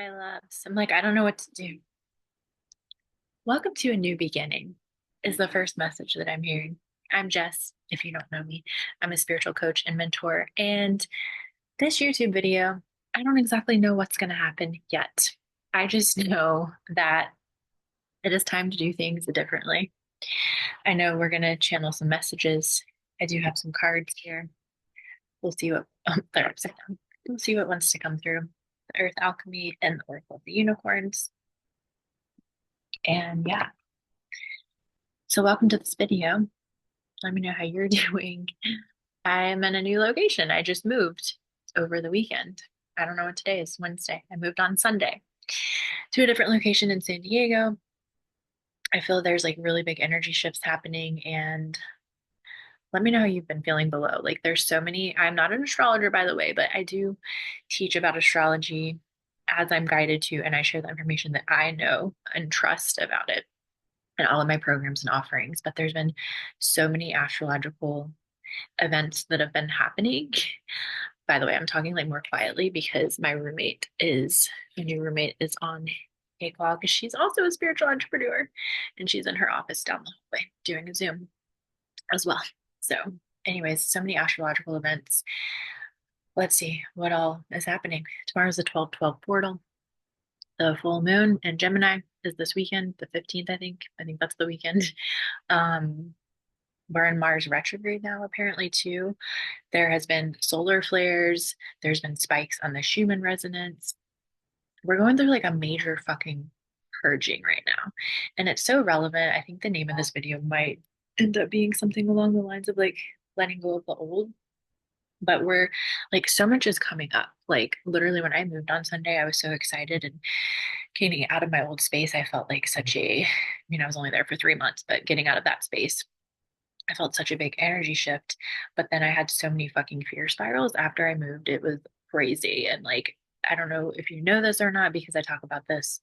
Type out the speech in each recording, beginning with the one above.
my loves. I'm like, I don't know what to do. Welcome to a new beginning, is the first message that I'm hearing. I'm Jess, if you don't know me. I'm a spiritual coach and mentor. And this YouTube video, I don't exactly know what's going to happen yet. I just know that it is time to do things differently. I know we're going to channel some messages. I do have some cards here. We'll see what, they're upside down. We'll see what wants to come through. The Earth Alchemy and the Oracle of the Unicorns. And yeah, so welcome to this video. Let me know how you're doing. I'm in a new location. I just moved over the weekend. I don't know what today is, Wednesday. I moved on Sunday to a different location in San Diego. I feel there's like really big energy shifts happening, and let me know how you've been feeling below. Like there's so many, I'm not an astrologer by the way, but I do teach about astrology as I'm guided to, and I share the information that I know and trust about it in all of my programs and offerings. But there's been so many astrological events that have been happening. By the way, I'm talking like more quietly because my new roommate is on a call because she's also a spiritual entrepreneur and she's in her office down the hallway doing a Zoom as well. So, anyways, so many astrological events. Let's see what all is happening. Tomorrow's the 12/12 portal. The full moon in Gemini is this weekend, the 15th, I think. I think that's the weekend. Um, we're in Mars retrograde now, apparently, too. There has been solar flares. There's been spikes on the Schumann resonance. We're going through like a major fucking purging right now. And it's so relevant. I think the name of this video might end up being something along the lines of like letting go of the old. But we're like so much is coming up. Like literally when I moved on Sunday, I was so excited and getting out of my old space, I felt like I was only there for 3 months, but getting out of that space I felt such a big energy shift. But then I had so many fucking fear spirals after I moved. It was crazy. And like, I don't know if you know this or not because I talk about this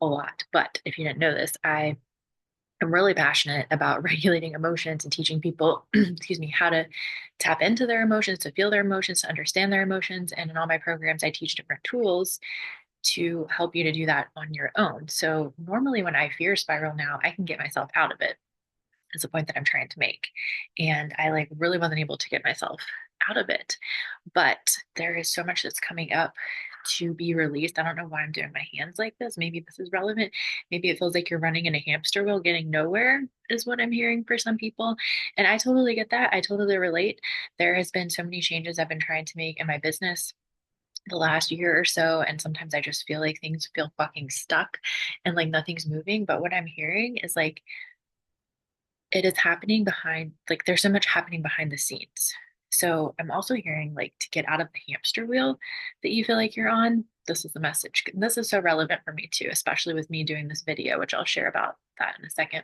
a lot. But if you didn't know this, I am really passionate about regulating emotions and teaching people, excuse me, how to tap into their emotions, to feel their emotions, to understand their emotions. And in all my programs, I teach different tools to help you to do that on your own. So normally when I fear spiral now, I can get myself out of it is the point that I'm trying to make. And I like really wasn't able to get myself out of it. But there is so much that's coming up to be released. I don't know why I'm doing my hands like this. Maybe this is relevant. Maybe it feels like you're running in a hamster wheel, getting nowhere, is what I'm hearing for some people. And I totally get that. I totally relate. There has been so many changes I've been trying to make in my business the last year or so, and sometimes I just feel like things feel fucking stuck and like nothing's moving. But what I'm hearing is like it is happening behind, like there's so much happening behind the scenes. So I'm also hearing like to get out of the hamster wheel that you feel like you're on. This is the message. And this is so relevant for me too, especially with me doing this video, which I'll share about that in a second.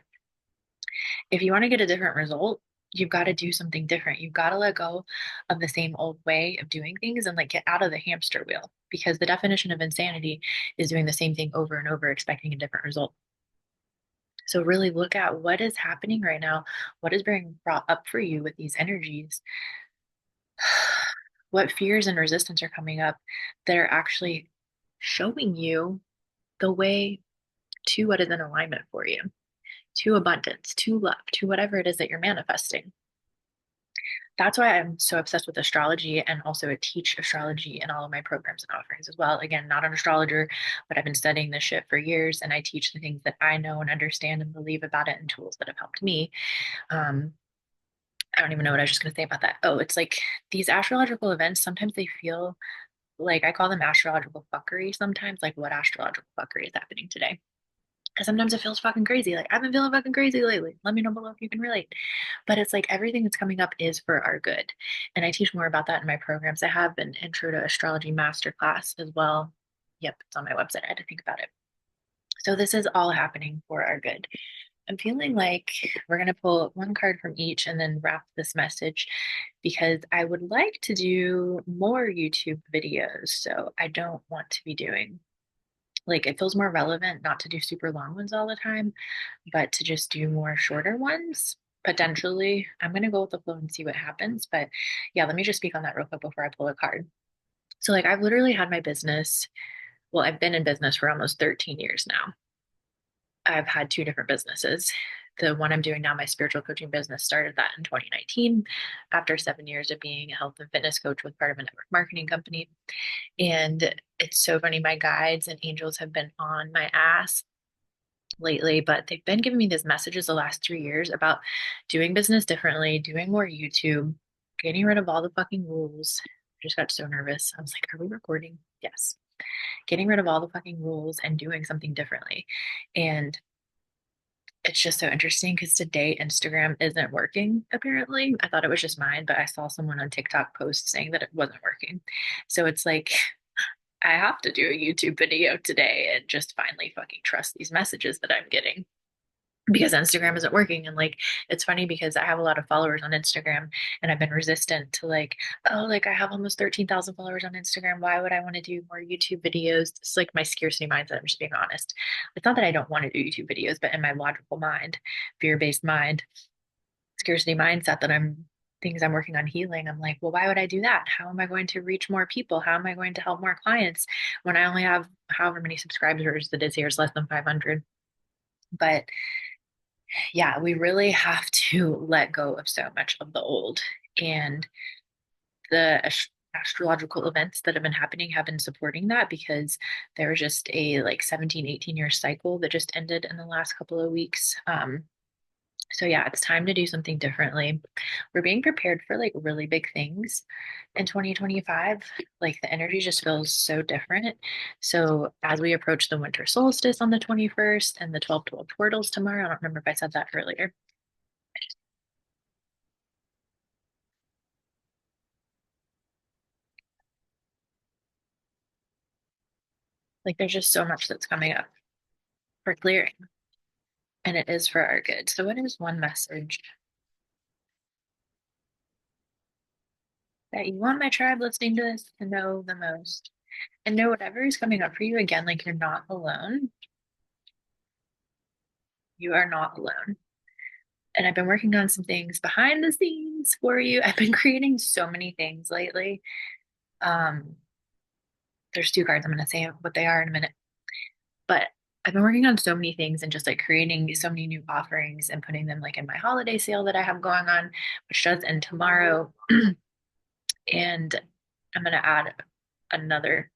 If you want to get a different result, you've got to do something different. You've got to let go of the same old way of doing things and like get out of the hamster wheel because the definition of insanity is doing the same thing over and over, expecting a different result. So really look at what is happening right now, what is being brought up for you with these energies, what fears and resistance are coming up that are actually showing you the way to what is in alignment for you, to abundance, to love, to whatever it is that you're manifesting. That's why I'm so obsessed with astrology and also I teach astrology in all of my programs and offerings as well. Again, not an astrologer, but I've been studying this shit for years and I teach the things that I know and understand and believe about it and tools that have helped me. Um, I don't even know what I was just going to say about that. Oh, it's like these astrological events, sometimes they feel like I call them astrological fuckery sometimes, like what astrological fuckery is happening today. Because sometimes it feels fucking crazy. Like I've been feeling fucking crazy lately. Let me know below if you can relate. But it's like everything that's coming up is for our good. And I teach more about that in my programs. I have an intro to astrology masterclass as well. Yep, it's on my website. I had to think about it. So this is all happening for our good. I'm feeling like we're going to pull one card from each and then wrap this message because I would like to do more YouTube videos. So I don't want to be doing like it feels more relevant not to do super long ones all the time, but to just do more shorter ones. Potentially, I'm going to go with the flow and see what happens. But yeah, let me just speak on that real quick before I pull a card. So, like, I've literally had my business Well, I've been in business for almost 13 years now. I've had two different businesses. The one I'm doing now, my spiritual coaching business, started that in 2019 after 7 years of being a health and fitness coach with part of a network marketing company. And it's so funny. My guides and angels have been on my ass lately, but they've been giving me these messages the last 3 years about doing business differently, doing more YouTube, getting rid of all the fucking rules. I just got so nervous. I was like, are we recording? Yes. Getting rid of all the fucking rules and doing something differently. And it's just so interesting because today Instagram isn't working, apparently. I thought it was just mine, but I saw someone on TikTok post saying that it wasn't working. So it's like, I have to do a YouTube video today and just finally fucking trust these messages that I'm getting because Instagram isn't working. And like, it's funny because I have a lot of followers on Instagram and I've been resistant to like, oh, like I have almost 13,000 followers on Instagram. Why would I want to do more YouTube videos? It's like my scarcity mindset. I'm just being honest. It's not that I don't want to do YouTube videos, but in my logical mind, fear-based mind, scarcity mindset that things I'm working on healing. I'm like, well, why would I do that? How am I going to reach more people? How am I going to help more clients when I only have however many subscribers that is here is less than 500? But yeah, we really have to let go of so much of the old. And the astrological events that have been happening have been supporting that because there was just a like 17, 18-year cycle that just ended in the last couple of weeks. So yeah, it's time to do something differently. We're being prepared for like really big things in 2025. Like the energy just feels so different. So as we approach the winter solstice on the 21st and the 12/12 portals tomorrow, I don't remember if I said that earlier. Like there's just so much that's coming up for clearing, and it is for our good. So what is one message that you want my tribe listening to this to know the most? And know whatever is coming up for you again, like you're not alone. You are not alone. And I've been working on some things behind the scenes for you. I've been creating so many things lately. Um, there's two cards. I'm going to say what they are in a minute. But I've been working on so many things and just like creating so many new offerings and putting them like in my holiday sale that I have going on, which does end tomorrow. And I'm going to add another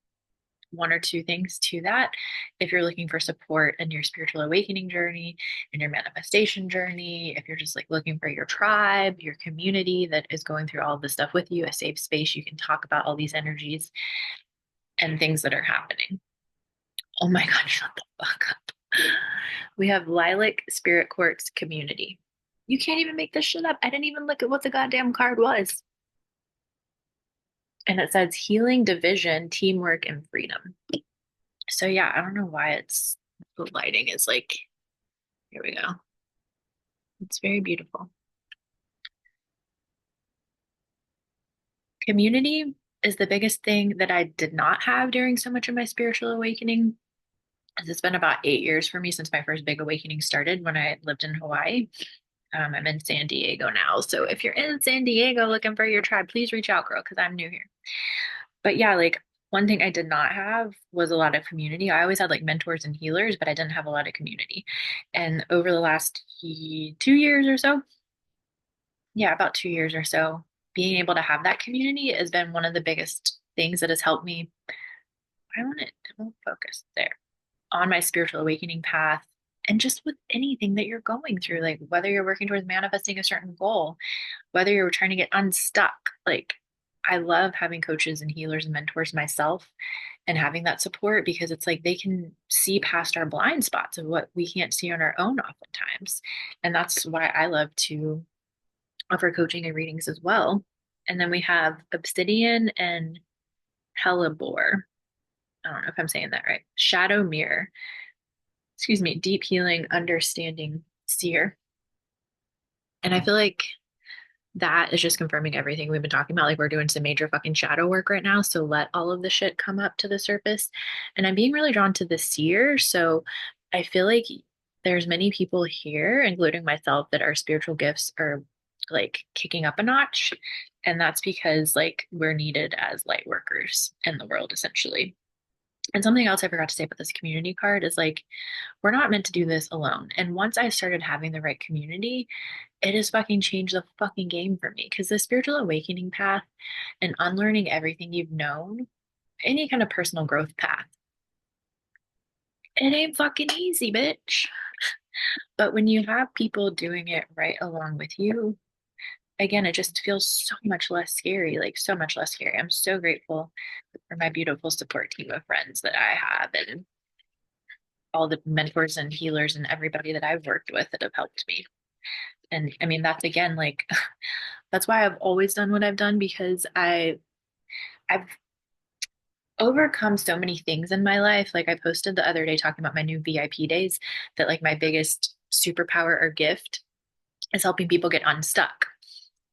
one or two things to that. If you're looking for support in your spiritual awakening journey, in your manifestation journey, if you're just like looking for your tribe, your community that is going through all this stuff with you, a safe space you can talk about all these energies and things that are happening. Oh my God, shut the fuck up. We have Lilac Spirit Quartz Community. You can't even make this shit up. I didn't even look at what the goddamn card was. And it says healing, division, teamwork, and freedom. So yeah, I don't know why the lighting is like, here we go. It's very beautiful. Community is the biggest thing that I did not have during so much of my spiritual awakening. As it's been about 8 years for me since my first big awakening started when I lived in Hawaii. I'm in San Diego now. So if you're in San Diego looking for your tribe, please reach out, girl, because I'm new here. But yeah, like one thing I did not have was a lot of community. I always had like mentors and healers, but I didn't have a lot of community. And over the last 2 years or so, yeah, about 2 years or so, being able to have that community has been one of the biggest things that has helped me. I want it to focus there on my spiritual awakening path and just with anything that you're going through, like whether you're working towards manifesting a certain goal, whether you're trying to get unstuck. Like, I love having coaches and healers and mentors myself and having that support because it's like they can see past our blind spots of what we can't see on our own oftentimes. And that's why I love to offer coaching and readings as well. And then we have Obsidian and Hellebore. I don't know if I'm saying that right. Shadow Mirror. Excuse me, Deep Healing Understanding Seer. And I feel like that is just confirming everything we've been talking about. Like we're doing some major fucking shadow work right now. So let all of the shit come up to the surface. And I'm being really drawn to the seer. So I feel like there's many people here, including myself, that our spiritual gifts are like kicking up a notch. And that's because like we're needed as light workers in the world, essentially. And something else I forgot to say about this community card is like, we're not meant to do this alone. And once I started having the right community, it has fucking changed the fucking game for me. Because the spiritual awakening path and unlearning everything you've known, any kind of personal growth path, it ain't fucking easy, bitch. But when you have people doing it right along with you, again, it just feels so much less scary, like so much less scary. I'm so grateful for my beautiful support team of friends that I have and all the mentors and healers and everybody that I've worked with that have helped me. And I mean, that's again, like, that's why I've always done what I've done because I've overcome so many things in my life. Like I posted the other day talking about my new VIP days, that like my biggest superpower or gift is helping people get unstuck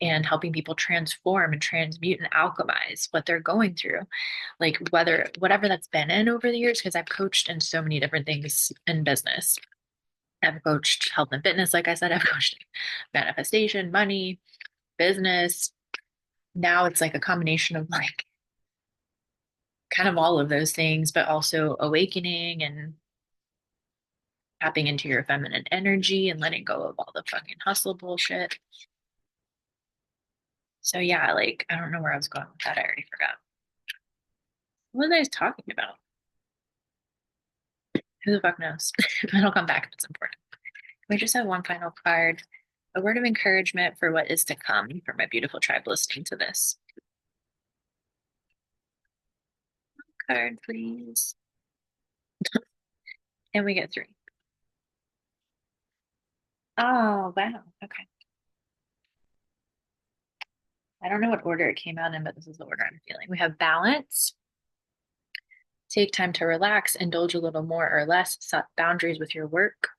and helping people transform and transmute and alchemize what they're going through. Like whether whatever that's been in over the years, because I've coached in so many different things in business. I've coached health and fitness, like I said, I've coached manifestation, money, business. Now it's like a combination of like kind of all of those things, but also awakening and tapping into your feminine energy and letting go of all the fucking hustle bullshit. So yeah, like I don't know where I was going with that. I already forgot. What was I talking about? Who the fuck knows? It'll come back if it's important. We just have one final card. A word of encouragement for what is to come for my beautiful tribe listening to this. Card, please. And we get three. Oh, wow. Okay. I don't know what order it came out in, but this is the order I'm feeling. We have balance, take time to relax, indulge a little more or less, set boundaries with your work.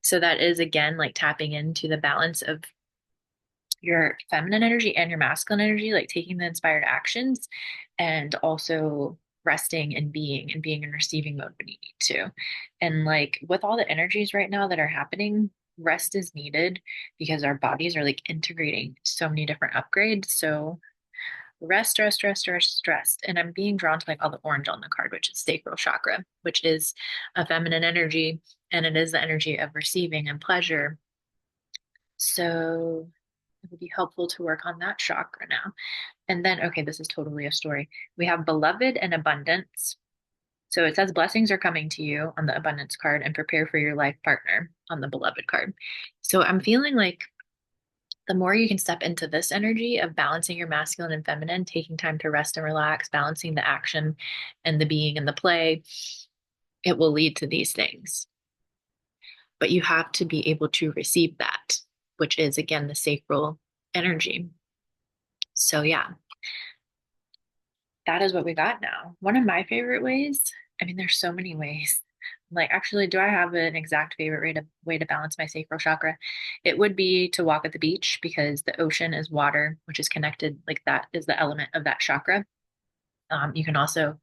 So that is again like tapping into the balance of your feminine energy and your masculine energy, like taking the inspired actions and also resting and being in receiving mode when you need to. And like with all the energies right now that are happening, rest is needed because our bodies are like integrating so many different upgrades. So rest, rest, rest, rest, rest. And I'm being drawn to like all the orange on the card, which is sacral chakra, which is a feminine energy and it is the energy of receiving and pleasure. So it would be helpful to work on that chakra now. And then, okay, this is totally a story. We have beloved and abundance. So it says blessings are coming to you on the abundance card and prepare for your life partner on the beloved card. So I'm feeling like the more you can step into this energy of balancing your masculine and feminine, taking time to rest and relax, balancing the action and the being and the play, it will lead to these things. But you have to be able to receive that, which is again the sacral energy. So yeah, that is what we got now. One of my favorite ways, I mean, there's so many ways. Like, actually, do I have an exact favorite way to balance my sacral chakra? It would be to walk at the beach because the ocean is water, which is connected, like that is the element of that chakra. You can also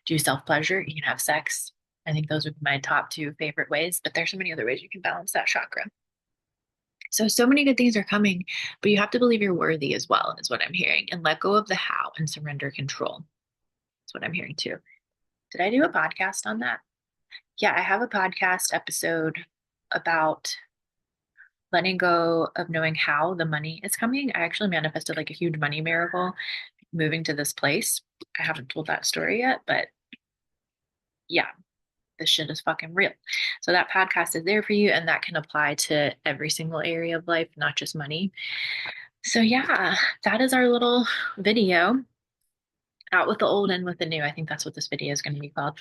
do self-pleasure. You can have sex. I think those would be my top two favorite ways, but there's so many other ways you can balance that chakra. So, so many good things are coming, but you have to believe you're worthy as well, is what I'm hearing, and let go of the how and surrender control. That's what I'm hearing too. Did I do a podcast on that? Yeah, I have a podcast episode about letting go of knowing how the money is coming. I actually manifested like a huge money miracle moving to this place. I haven't told that story yet, but yeah, this shit is fucking real. So that podcast is there for you, and that can apply to every single area of life, not just money. So yeah, that is our little video. Out with the old, in with the new. I think that's what this video is going to be called.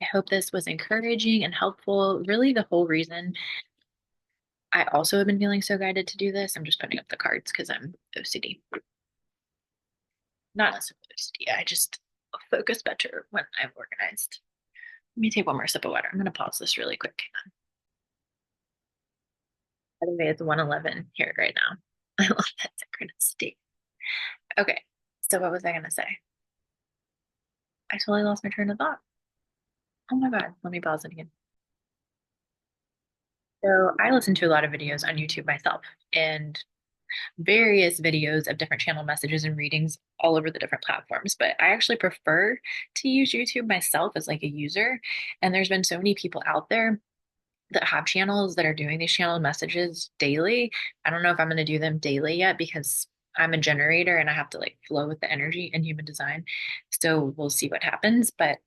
I hope this was encouraging and helpful. Really, the whole reason I also have been feeling so guided to do this. I'm just putting up the cards because I'm OCD. Not necessarily OCD. I just focus better when I'm organized. Let me take one more sip of water. I'm going to pause this really quick. By the way, it's 1:11 here right now. I love that synchronicity. Okay, so what was I going to say? I totally lost my train of thought. Oh my God, let me pause it again. So I listen to a lot of videos on YouTube myself, and various videos of different channel messages and readings all over the different platforms. But I actually prefer to use YouTube myself as like a user. And there's been so many people out there that have channels that are doing these channel messages daily. I don't know if I'm going to do them daily yet because I'm a generator and I have to like flow with the energy in human design. So we'll see what happens. But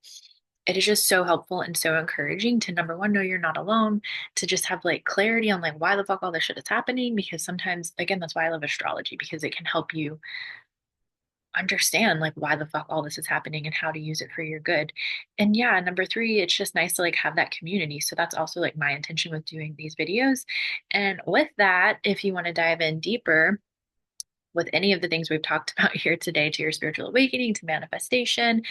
it is just so helpful and so encouraging to number one, know you're not alone, to just have like clarity on like why the fuck all this shit is happening. Because sometimes, again, that's why I love astrology because it can help you understand like why the fuck all this is happening and how to use it for your good. And yeah, number three, it's just nice to like have that community. So that's also like my intention with doing these videos. And with that, if you want to dive in deeper with any of the things we've talked about here today, to your spiritual awakening, to manifestation,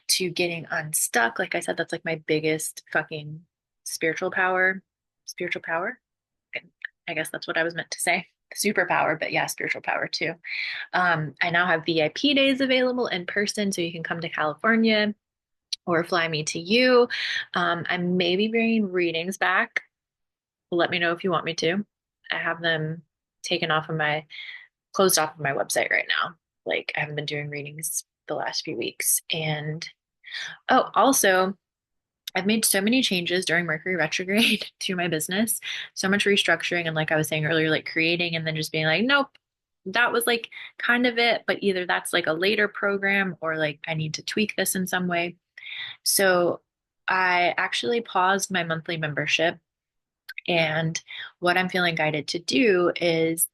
to getting unstuck, like I said, that's like my biggest fucking spiritual power. Spiritual power? I guess that's what I was meant to say. Superpower, but yeah, spiritual power too. I now have VIP days available in person, so you can come to California or fly me to you. I may be bringing readings back. Let me know if you want me to. I have them taken off of my, closed off of my website right now. Like I haven't been doing readings the last few weeks. And oh, also, I've made so many changes during Mercury retrograde to my business, so much restructuring. And like I was saying earlier, like creating and then just being like, nope, that was like kind of it. But either that's like a later program or like I need to tweak this in some way. So I actually paused my monthly membership. And what I'm feeling guided to do is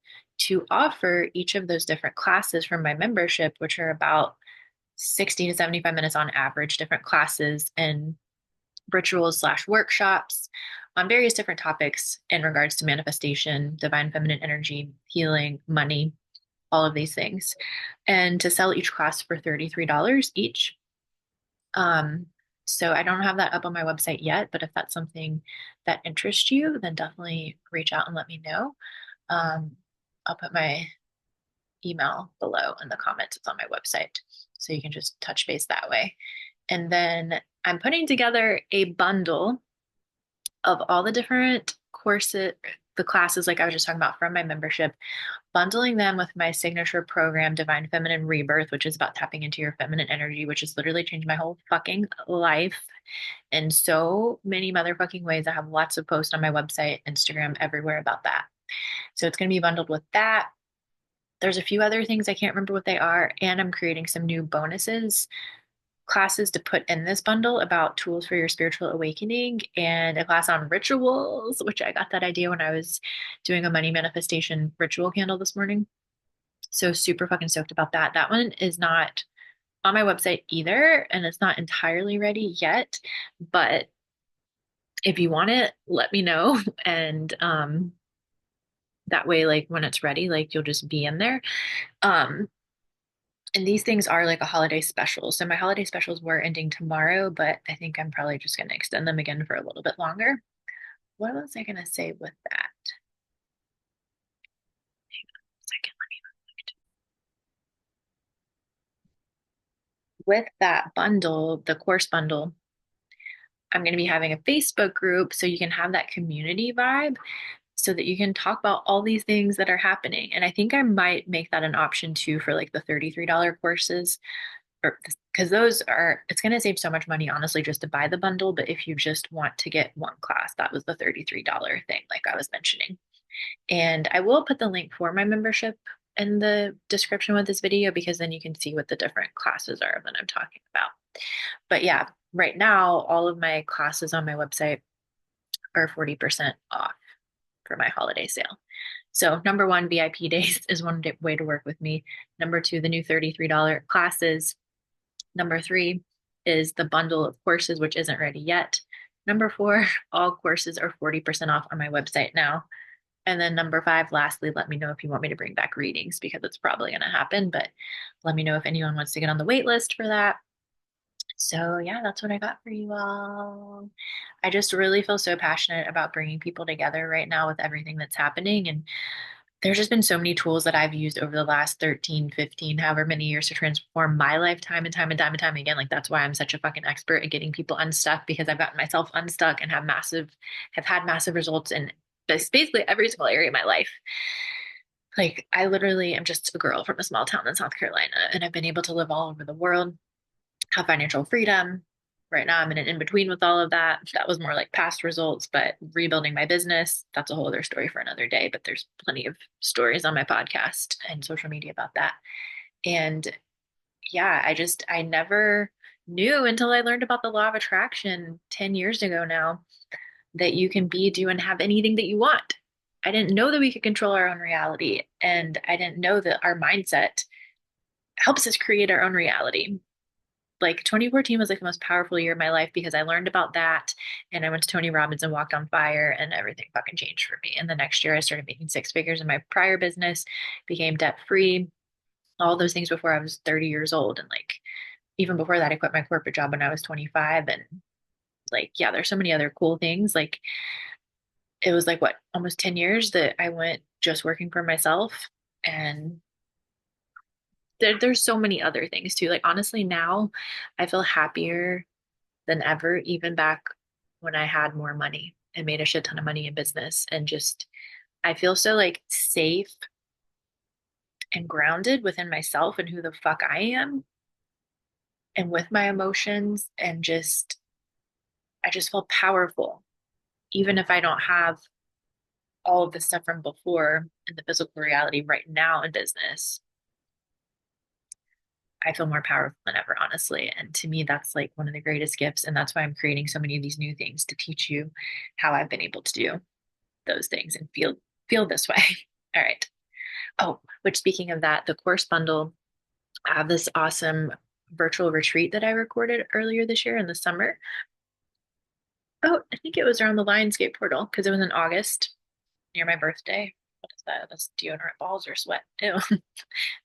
to offer each of those different classes from my membership, which are about 60 to 75 minutes on average, different classes and rituals slash workshops on various different topics in regards to manifestation, divine feminine energy, healing, money, all of these things. And to sell each class for $33 each. Um, so I don't have that up on my website yet, but if that's something that interests you, then definitely reach out and let me know. Um, I'll put my email below in the comments. It's on my website. So you can just touch base that way. And then I'm putting together a bundle of all the different courses, the classes like I was just talking about from my membership, bundling them with my signature program, Divine Feminine Rebirth, which is about tapping into your feminine energy, which has literally changed my whole fucking life in so many motherfucking ways. I have lots of posts on my website, Instagram, everywhere about that. So it's going to be bundled with that. There's a few other things I can't remember what they are, and I'm creating some new bonuses classes to put in this bundle about tools for your spiritual awakening and a class on rituals, which I got that idea when I was doing a money manifestation ritual candle this morning. So super fucking stoked about that. That one is not on my website either, and it's not entirely ready yet, but if you want it, let me know. And that way, like when it's ready, like you'll just be in there. Um, And these things are like a holiday special. So my holiday specials were ending tomorrow, but I think I'm probably just going to extend them again for a little bit longer. What was I going to say with that? Hang on a second. With that bundle, the course bundle, I'm going to be having a Facebook group so you can have that community vibe so that you can talk about all these things that are happening. And I think I might make that an option too for like the $33 courses or because those are it's going to save so much money honestly just to buy the bundle, but if you just want to get one class, that was the $33 thing like I was mentioning. And I will put the link for my membership in the description with this video because then you can see what the different classes are that I'm talking about. But yeah, right now all of my classes on my website are 40% off for my holiday sale. So number one, VIP days is one way to work with me. Number two, the new $33 classes. Number three is the bundle of courses, which isn't ready yet. Number four, all courses are 40% off on my website now. And then number five, lastly, let me know if you want me to bring back readings because it's probably going to happen, but let me know if anyone wants to get on the wait list for that. So yeah, that's what I got for you all. I just really feel so passionate about bringing people together right now with everything that's happening. And there's just been so many tools that I've used over the last 13, 15, however many years to transform my life time and time and time and time again. Like that's why I'm such a fucking expert at getting people unstuck because I've gotten myself unstuck and have had massive results in basically every single area of my life. Like, I literally am just a girl from a small town in South Carolina, and I've been able to live all over the world, have financial freedom. Right now, I'm in an in between with all of that. That was more like past results, but rebuilding my business, that's a whole other story for another day. But there's plenty of stories on my podcast and social media about that. And yeah, I never knew until I learned about the law of attraction 10 years ago now that you can be, do, and have anything that you want. I didn't know that we could control our own reality. And I didn't know that our mindset helps us create our own reality. Like 2014 was like the most powerful year of my life because I learned about that and I went to Tony Robbins and walked on fire and everything fucking changed for me. And the next year I started making six figures in my prior business, became debt free, all those things before I was 30 years old. And like even before that, I quit my corporate job when I was 25. And like, yeah, there's so many other cool things. Like it was like what, almost 10 years that I went just working for myself. And there's so many other things too. Like honestly, now I feel happier than ever, even back when I had more money and made a shit ton of money in business. And just, I feel so like safe and grounded within myself and who the fuck I am and with my emotions. And just, I just feel powerful, even if I don't have all of the stuff from before in the physical reality right now in business. I feel more powerful than ever, honestly. And to me, that's like one of the greatest gifts. And that's why I'm creating so many of these new things to teach you how I've been able to do those things and feel this way. All right. Oh, which speaking of that, the course bundle, I have this awesome virtual retreat that I recorded earlier this year in the summer. Oh, I think it was around the Lionsgate portal because it was in August near my birthday. What is that? That's deodorant balls or sweat. Ew.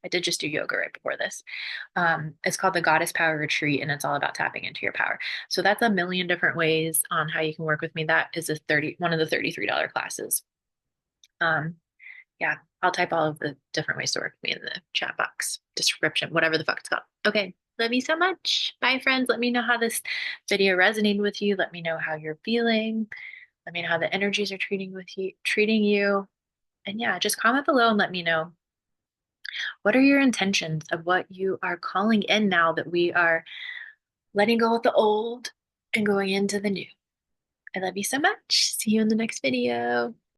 I did just do yoga right before this. It's called the Goddess Power Retreat, and it's all about tapping into your power. So that's a million different ways on how you can work with me. That is one of the $33 classes. Um, yeah, I'll type all of the different ways to work with me in the chat box description, whatever the fuck it's called. Okay, love you so much. Bye, friends. Let me know how this video resonated with you. Let me know how you're feeling. Let me know how the energies are treating you. And yeah, just comment below and let me know what are your intentions of what you are calling in now that we are letting go of the old and going into the new. I love you so much. See you in the next video.